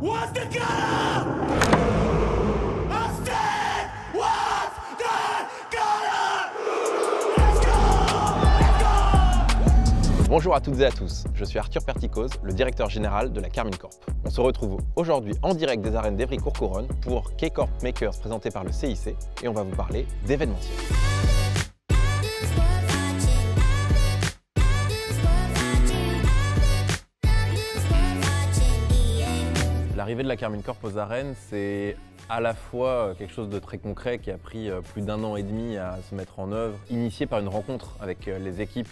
What's the color? Austin! What's the color? Let's go! Let's go! Bonjour à toutes et à tous, je suis Arthur Perticose, le directeur général de la Carmine Corp. On se retrouve aujourd'hui en direct des arènes d'Evry-Courcouronnes pour K-Corp Makers présenté par le CIC et on va vous parler d'événementiel. L'arrivée de la Carmine Corp aux arènes, c'est à la fois quelque chose de très concret qui a pris plus d'1 an et demi à se mettre en œuvre, initié par une rencontre avec les équipes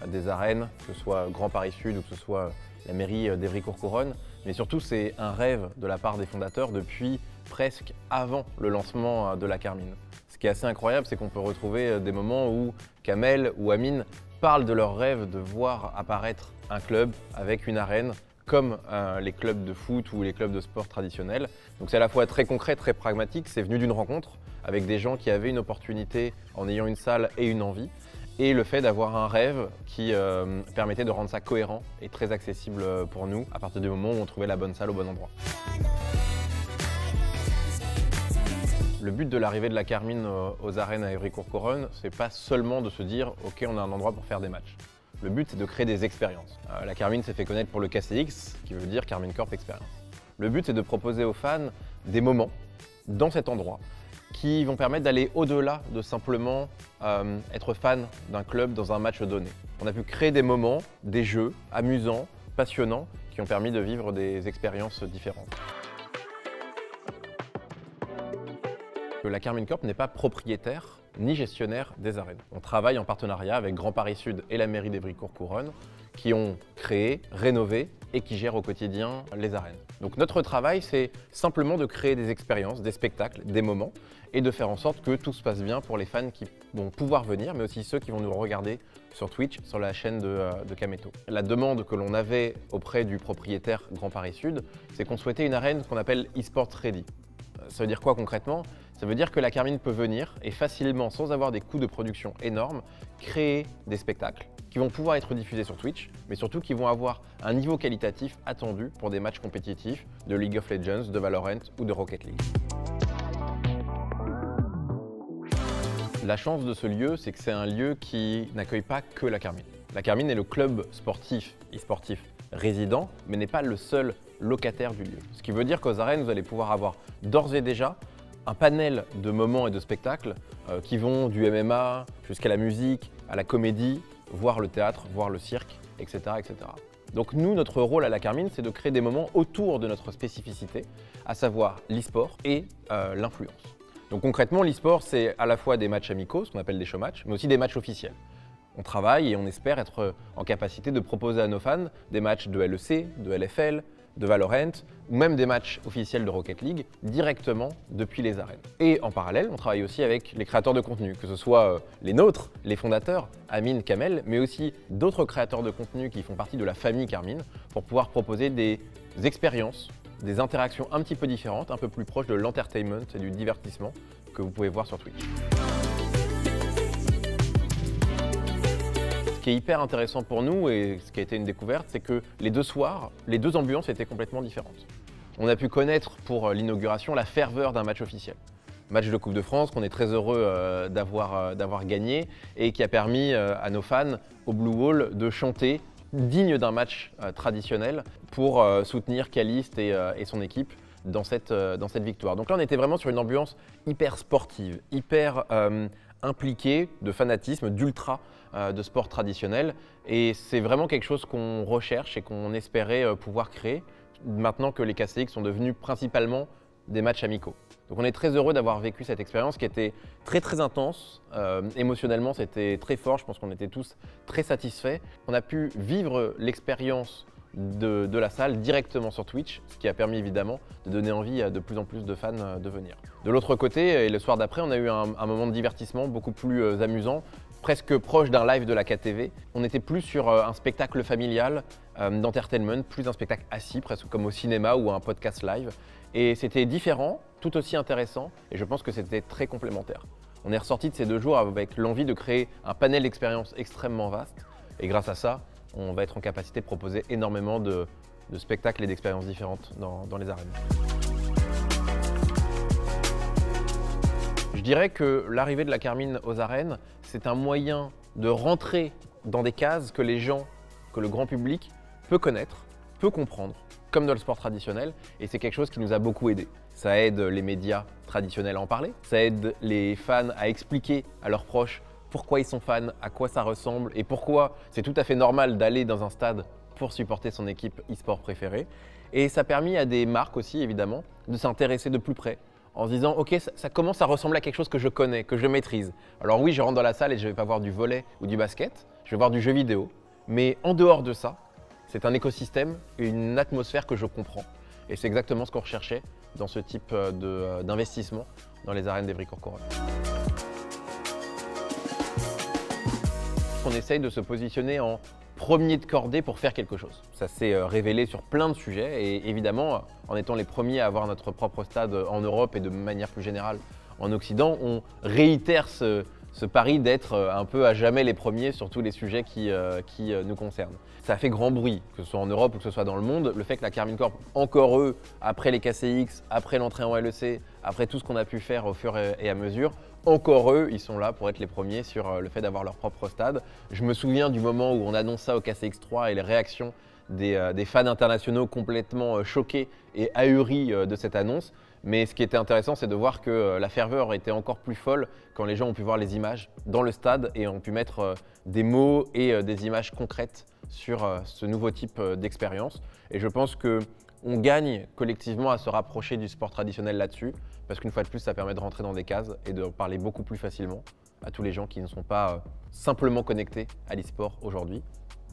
des arènes, que ce soit Grand Paris Sud ou que ce soit la mairie d'Evry-Courcouronnes. Mais surtout, c'est un rêve de la part des fondateurs depuis presque avant le lancement de la Carmine. Ce qui est assez incroyable, c'est qu'on peut retrouver des moments où Kamel ou Amine parlent de leur rêve de voir apparaître un club avec une arène comme les clubs de foot ou les clubs de sport traditionnels. Donc c'est à la fois très concret, très pragmatique, c'est venu d'une rencontre avec des gens qui avaient une opportunité en ayant une salle et une envie, et le fait d'avoir un rêve qui permettait de rendre ça cohérent et très accessible pour nous à partir du moment où on trouvait la bonne salle au bon endroit. Le but de l'arrivée de la Carmine aux arènes à Evry-Courcouronnes, c'est pas seulement de se dire « ok, on a un endroit pour faire des matchs ». Le but, c'est de créer des expériences. La Carmine s'est fait connaître pour le KCX, qui veut dire Carmine Corp Experience. Le but, c'est de proposer aux fans des moments dans cet endroit qui vont permettre d'aller au-delà de simplement être fan d'un club dans un match donné. On a pu créer des moments, des jeux amusants, passionnants, qui ont permis de vivre des expériences différentes. La Carmine Corp n'est pas propriétaire ni gestionnaire des arènes. On travaille en partenariat avec Grand Paris Sud et la mairie d'Evry-Courcouronnes qui ont créé, rénové et qui gèrent au quotidien les arènes. Donc notre travail, c'est simplement de créer des expériences, des spectacles, des moments et de faire en sorte que tout se passe bien pour les fans qui vont pouvoir venir, mais aussi ceux qui vont nous regarder sur Twitch, sur la chaîne de Kameto. La demande que l'on avait auprès du propriétaire Grand Paris Sud, c'est qu'on souhaitait une arène qu'on appelle e-sport ready. Ça veut dire quoi concrètement? Ça veut dire que la Carmine peut venir et facilement, sans avoir des coûts de production énormes, créer des spectacles qui vont pouvoir être diffusés sur Twitch, mais surtout qui vont avoir un niveau qualitatif attendu pour des matchs compétitifs de League of Legends, de Valorant ou de Rocket League. La chance de ce lieu, c'est que c'est un lieu qui n'accueille pas que la Carmine. La Carmine est le club sportif et sportif résident, mais n'est pas le seul locataire du lieu. Ce qui veut dire qu'aux arènes, vous allez pouvoir avoir d'ores et déjà un panel de moments et de spectacles qui vont du MMA jusqu'à la musique, à la comédie, voire le théâtre, voire le cirque, etc., etc. Donc nous, notre rôle à la Carmine, c'est de créer des moments autour de notre spécificité, à savoir l'e-sport et l'influence. Donc concrètement, l'e-sport, c'est à la fois des matchs amicaux, ce qu'on appelle des showmatchs, mais aussi des matchs officiels. On travaille et on espère être en capacité de proposer à nos fans des matchs de LEC, de LFL, de Valorant, ou même des matchs officiels de Rocket League directement depuis les arènes. Et en parallèle, on travaille aussi avec les créateurs de contenu, que ce soit les nôtres, les fondateurs, Amine, Kamel, mais aussi d'autres créateurs de contenu qui font partie de la famille Carmine, pour pouvoir proposer des expériences, des interactions un petit peu différentes, un peu plus proches de l'entertainment et du divertissement que vous pouvez voir sur Twitch. Ce qui est hyper intéressant pour nous et ce qui a été une découverte, c'est que les deux soirs, les deux ambiances étaient complètement différentes. On a pu connaître pour l'inauguration la ferveur d'un match officiel. Match de Coupe de France qu'on est très heureux d'avoir gagné et qui a permis à nos fans au Blue Wall de chanter digne d'un match traditionnel pour soutenir Caliste et son équipe dans cette victoire. Donc là, on était vraiment sur une ambiance hyper sportive, hyper impliquée de fanatisme, d'ultra de sport traditionnel. Et c'est vraiment quelque chose qu'on recherche et qu'on espérait pouvoir créer maintenant que les KCX sont devenus principalement des matchs amicaux. Donc on est très heureux d'avoir vécu cette expérience qui était très intense. Émotionnellement, c'était très fort. Je pense qu'on était tous très satisfaits. On a pu vivre l'expérience de la salle directement sur Twitch, ce qui a permis évidemment de donner envie à de plus en plus de fans de venir. De l'autre côté, et le soir d'après, on a eu un moment de divertissement beaucoup plus amusant, presque proche d'un live de la KTV. On était plus sur un spectacle familial, d'entertainment, plus un spectacle assis, presque comme au cinéma ou un podcast live. Et c'était différent, tout aussi intéressant, et je pense que c'était très complémentaire. On est ressorti de ces 2 jours avec l'envie de créer un panel d'expériences extrêmement vaste, et grâce à ça, on va être en capacité de proposer énormément spectacles et d'expériences différentes dans les arènes. Je dirais que l'arrivée de la Carmine aux arènes, c'est un moyen de rentrer dans des cases que les gens, que le grand public peut connaître, peut comprendre, comme dans le sport traditionnel, et c'est quelque chose qui nous a beaucoup aidé. Ça aide les médias traditionnels à en parler, ça aide les fans à expliquer à leurs proches pourquoi ils sont fans, à quoi ça ressemble et pourquoi c'est tout à fait normal d'aller dans un stade pour supporter son équipe e-sport préférée. Et ça a permis à des marques aussi, évidemment, de s'intéresser de plus près en se disant « Ok, ça commence à ressembler à quelque chose que je connais, que je maîtrise. Alors oui, je rentre dans la salle et je ne vais pas voir du volley ou du basket, je vais voir du jeu vidéo. Mais en dehors de ça, c'est un écosystème et une atmosphère que je comprends. Et c'est exactement ce qu'on recherchait dans ce type d'investissement dans les arènes d'Evry-Courcouronnes. On essaye de se positionner en premier de cordée pour faire quelque chose. Ça s'est révélé sur plein de sujets et évidemment, en étant les premiers à avoir notre propre stade en Europe et de manière plus générale en Occident, on réitère ce pari d'être un peu à jamais les premiers sur tous les sujets qui nous concernent. Ça a fait grand bruit, que ce soit en Europe ou que ce soit dans le monde, le fait que la Carmine Corp, encore eux, après les KCX, après l'entrée en LEC, après tout ce qu'on a pu faire au fur et à mesure, encore eux, ils sont là pour être les premiers sur le fait d'avoir leur propre stade. Je me souviens du moment où on annonce ça au KCX3 et les réactions des fans internationaux complètement choqués et ahuris de cette annonce. Mais ce qui était intéressant, c'est de voir que la ferveur était encore plus folle quand les gens ont pu voir les images dans le stade et ont pu mettre des mots et des images concrètes sur ce nouveau type d'expérience. Et je pense qu'on gagne collectivement à se rapprocher du sport traditionnel là-dessus, parce qu'une fois de plus, ça permet de rentrer dans des cases et de parler beaucoup plus facilement à tous les gens qui ne sont pas simplement connectés à l'e-sport aujourd'hui,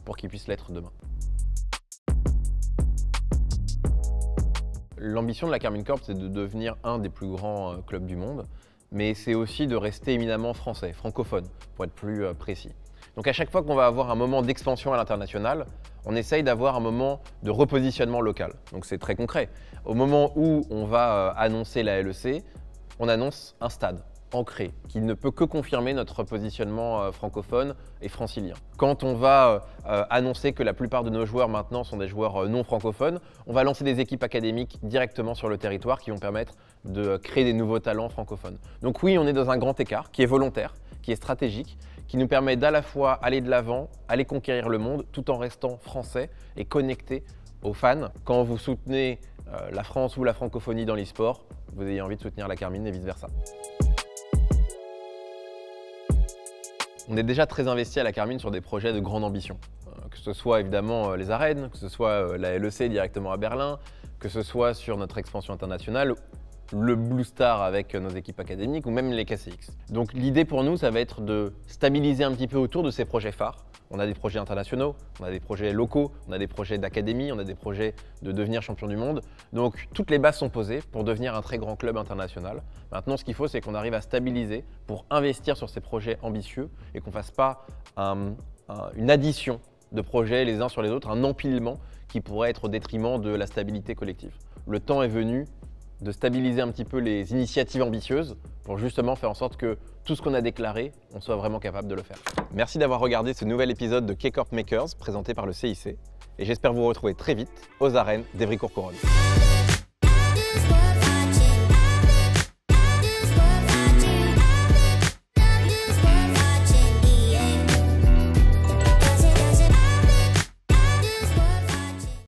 pour qu'ils puissent l'être demain. L'ambition de la Carmine Corp, c'est de devenir un des plus grands clubs du monde, mais c'est aussi de rester éminemment français, francophone, pour être plus précis. Donc à chaque fois qu'on va avoir un moment d'expansion à l'international, on essaye d'avoir un moment de repositionnement local. Donc c'est très concret. Au moment où on va annoncer la LEC, on annonce un stade ancré, qui ne peut que confirmer notre positionnement francophone et francilien. Quand on va annoncer que la plupart de nos joueurs maintenant sont des joueurs non francophones, on va lancer des équipes académiques directement sur le territoire qui vont permettre de créer des nouveaux talents francophones. Donc oui, on est dans un grand écart qui est volontaire, qui est stratégique, qui nous permet d'à la fois aller de l'avant, aller conquérir le monde, tout en restant français et connecté aux fans. Quand vous soutenez la France ou la francophonie dans l'e-sport, vous ayez envie de soutenir la Carmine et vice-versa. On est déjà très investi à la Carmine sur des projets de grande ambition, que ce soit évidemment les arènes, que ce soit la LEC directement à Berlin, que ce soit sur notre expansion internationale, le Blue Star avec nos équipes académiques ou même les KCX. Donc l'idée pour nous, ça va être de stabiliser un petit peu autour de ces projets phares. On a des projets internationaux, on a des projets locaux, on a des projets d'académie, on a des projets de devenir champion du monde. Donc toutes les bases sont posées pour devenir un très grand club international. Maintenant, ce qu'il faut, c'est qu'on arrive à stabiliser pour investir sur ces projets ambitieux et qu'on ne fasse pas une addition de projets les uns sur les autres, un empilement qui pourrait être au détriment de la stabilité collective. Le temps est venu de stabiliser un petit peu les initiatives ambitieuses pour justement faire en sorte que tout ce qu'on a déclaré, on soit vraiment capable de le faire. Merci d'avoir regardé ce nouvel épisode de K-Corp Makers présenté par le CIC et j'espère vous retrouver très vite aux arènes d'Evry-Courcouronnes.